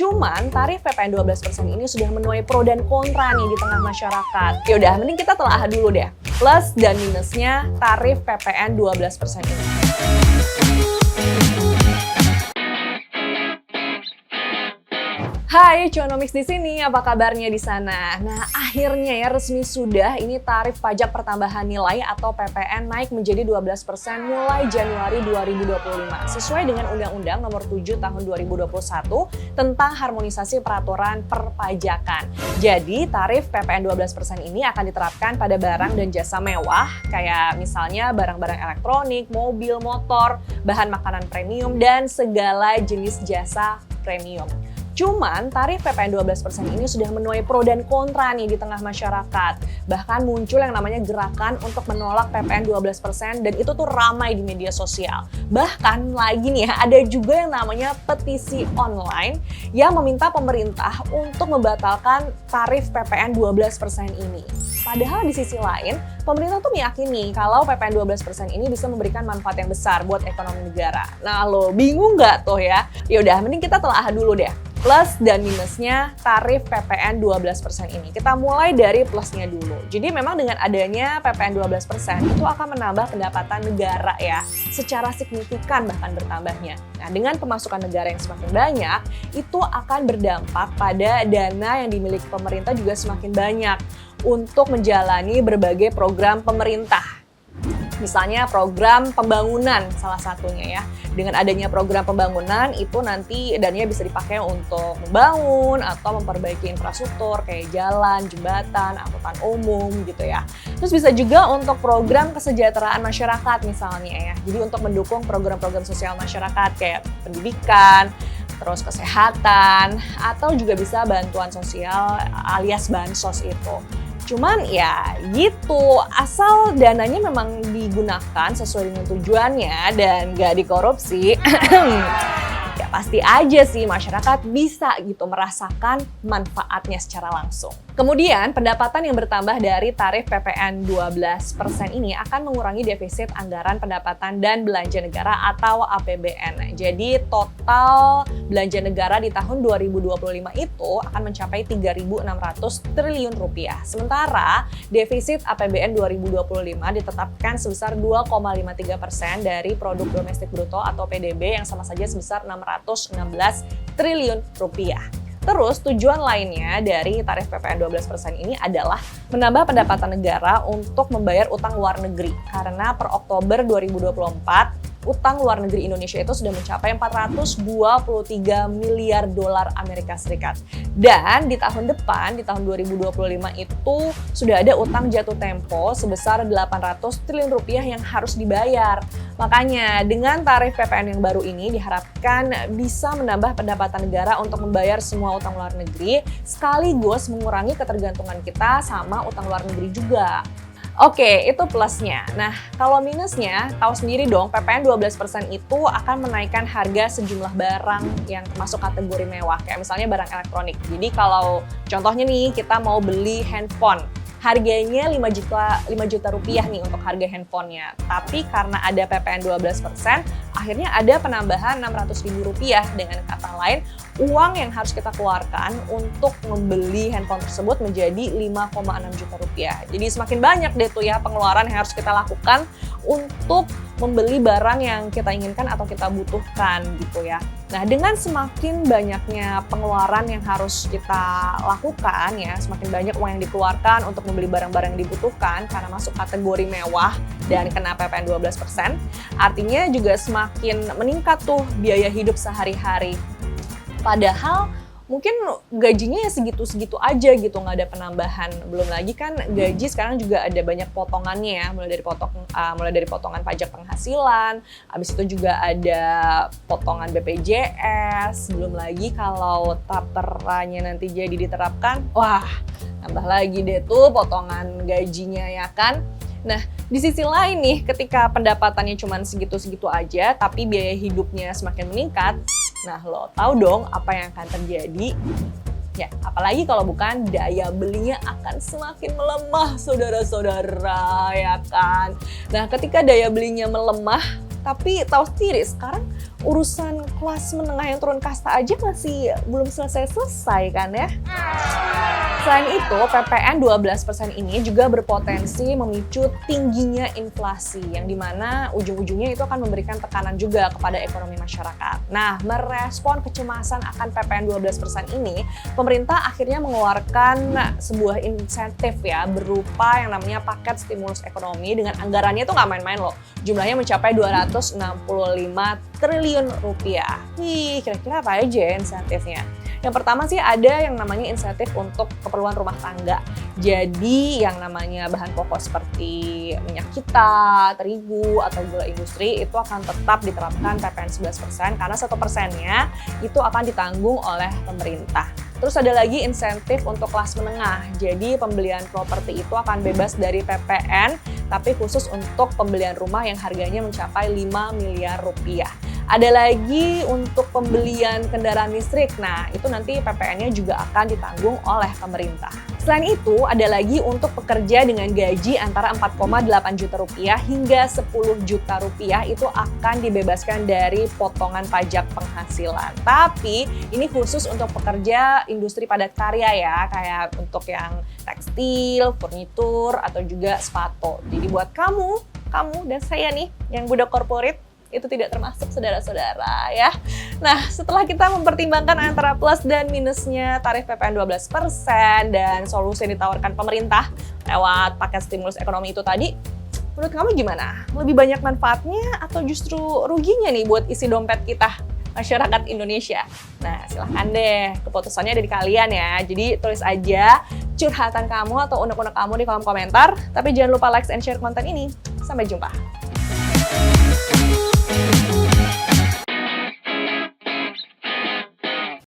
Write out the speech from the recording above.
Cuman tarif PPN 12% ini sudah menuai pro dan kontra nih di tengah masyarakat. Yaudah, mending kita telaah dulu deh. Plus dan minusnya tarif PPN 12% ini. Hai, Cuanomics di sini. Apa kabarnya di sana? Nah, akhirnya ya resmi sudah ini tarif pajak pertambahan nilai atau PPN naik menjadi 12% mulai Januari 2025 sesuai dengan Undang-Undang Nomor 7 Tahun 2021 tentang harmonisasi peraturan perpajakan. Jadi, tarif PPN 12% ini akan diterapkan pada barang dan jasa mewah kayak misalnya barang-barang elektronik, mobil, motor, bahan makanan premium dan segala jenis jasa premium. Cuman tarif PPN 12% ini sudah menuai pro dan kontra nih di tengah masyarakat. Bahkan muncul yang namanya gerakan untuk menolak PPN 12% dan itu tuh ramai di media sosial. Bahkan lagi nih ya, ada juga yang namanya petisi online yang meminta pemerintah untuk membatalkan tarif PPN 12% ini. Padahal di sisi lain, pemerintah tuh meyakini kalau PPN 12% ini bisa memberikan manfaat yang besar buat ekonomi negara. Nah lo bingung nggak tuh ya? Yaudah, mending kita telaah dulu deh. Plus dan minusnya tarif PPN 12% ini. Kita mulai dari plusnya dulu. Jadi memang dengan adanya PPN 12% itu akan menambah pendapatan negara ya, secara signifikan bahkan bertambahnya. Nah, dengan pemasukan negara yang semakin banyak, itu akan berdampak pada dana yang dimiliki pemerintah juga semakin banyak untuk menjalani berbagai program pemerintah. Misalnya program pembangunan salah satunya ya. Dengan adanya program pembangunan itu nanti dananya bisa dipakai untuk membangun atau memperbaiki infrastruktur kayak jalan, jembatan, angkutan umum gitu ya. Terus bisa juga untuk program kesejahteraan masyarakat misalnya ya. Jadi untuk mendukung program-program sosial masyarakat kayak pendidikan, terus kesehatan, atau juga bisa bantuan sosial alias bansos itu. Cuman ya gitu, asal dananya memang digunakan sesuai dengan tujuannya dan gak dikorupsi, ya pasti aja sih masyarakat bisa gitu merasakan manfaatnya secara langsung. Kemudian pendapatan yang bertambah dari tarif PPN 12% ini akan mengurangi defisit anggaran pendapatan dan belanja negara atau APBN. Jadi total belanja negara di tahun 2025 itu akan mencapai 3.600 triliun rupiah. Sementara defisit APBN 2025 ditetapkan sebesar 2,53% dari produk domestik bruto atau PDB yang sama saja sebesar 616 triliun rupiah. Terus tujuan lainnya dari tarif PPN 12% ini adalah menambah pendapatan negara untuk membayar utang luar negeri. Karena per Oktober 2024, utang luar negeri Indonesia itu sudah mencapai 423 miliar dolar Amerika Serikat. Dan di tahun depan, di tahun 2025 itu sudah ada utang jatuh tempo sebesar 800 triliun rupiah yang harus dibayar. Makanya dengan tarif PPN yang baru ini diharapkan bisa menambah pendapatan negara untuk membayar semua utang luar negeri sekaligus mengurangi ketergantungan kita sama utang luar negeri juga. Oke, itu plusnya. Nah, kalau minusnya, tahu sendiri dong, PPN 12% itu akan menaikkan harga sejumlah barang yang termasuk kategori mewah, kayak misalnya barang elektronik. Jadi kalau contohnya nih, kita mau beli handphone, harganya 5 juta rupiah nih untuk harga handphonenya. Tapi karena ada PPN 12%, akhirnya ada penambahan 600 ribu rupiah. Dengan kata lain, uang yang harus kita keluarkan untuk membeli handphone tersebut menjadi 5,6 juta rupiah. Jadi semakin banyak deh tuh ya pengeluaran yang harus kita lakukan untuk membeli barang yang kita inginkan atau kita butuhkan gitu ya. Nah, dengan semakin banyaknya pengeluaran yang harus kita lakukan ya, semakin banyak uang yang dikeluarkan untuk membeli barang-barang yang dibutuhkan karena masuk kategori mewah dan kena PPN 12%, artinya juga semakin meningkat tuh biaya hidup sehari-hari. Padahal mungkin gajinya ya segitu-segitu aja gitu, nggak ada penambahan. Belum lagi kan gaji sekarang juga ada banyak potongannya ya, mulai dari potongan pajak penghasilan, habis itu juga ada potongan BPJS, belum lagi kalau tapteranya nanti jadi diterapkan, wah tambah lagi deh tuh potongan gajinya ya kan. Nah, di sisi lain nih, ketika pendapatannya cuma segitu-segitu aja, tapi biaya hidupnya semakin meningkat, nah lo tahu dong apa yang akan terjadi? Ya, apalagi kalau bukan daya belinya akan semakin melemah, saudara-saudara, ya kan? Nah, ketika daya belinya melemah, tapi tahu sendiri sekarang urusan kelas menengah yang turun kasta aja masih belum selesai-selesai kan ya. Selain itu, PPN 12% ini juga berpotensi memicu tingginya inflasi, yang dimana ujung-ujungnya itu akan memberikan tekanan juga kepada ekonomi masyarakat. Nah, merespon kecemasan akan PPN 12% ini, pemerintah akhirnya mengeluarkan sebuah insentif ya, berupa yang namanya paket stimulus ekonomi dengan anggarannya itu nggak main-main loh. Jumlahnya mencapai 265 triliun rupiah. Kira-kira apa aja ya insentifnya? Yang pertama sih ada yang namanya insentif untuk keperluan rumah tangga. Jadi yang namanya bahan pokok seperti minyak kita, terigu, atau gula industri itu akan tetap diterapkan PPN 11% karena 1%-nya itu akan ditanggung oleh pemerintah. Terus ada lagi insentif untuk kelas menengah. Jadi pembelian properti itu akan bebas dari PPN, tapi khusus untuk pembelian rumah yang harganya mencapai 5 miliar rupiah. Ada lagi untuk pembelian kendaraan listrik. Nah, itu nanti PPN-nya juga akan ditanggung oleh pemerintah. Selain itu, ada lagi untuk pekerja dengan gaji antara 4,8 juta rupiah hingga 10 juta rupiah itu akan dibebaskan dari potongan pajak penghasilan. Tapi ini khusus untuk pekerja industri padat karya ya, kayak untuk yang tekstil, furnitur, atau juga sepatu. Jadi buat kamu dan saya nih yang budak korporat, itu tidak termasuk saudara-saudara ya. Nah, setelah kita mempertimbangkan antara plus dan minusnya tarif PPN 12% dan solusi yang ditawarkan pemerintah lewat paket stimulus ekonomi itu tadi, menurut kamu gimana? Lebih banyak manfaatnya atau justru ruginya nih buat isi dompet kita, masyarakat Indonesia? Nah, silahkan deh, keputusannya dari kalian ya. Jadi tulis aja curhatan kamu atau unek-unek kamu di kolom komentar. Tapi jangan lupa like and share konten ini. Sampai jumpa.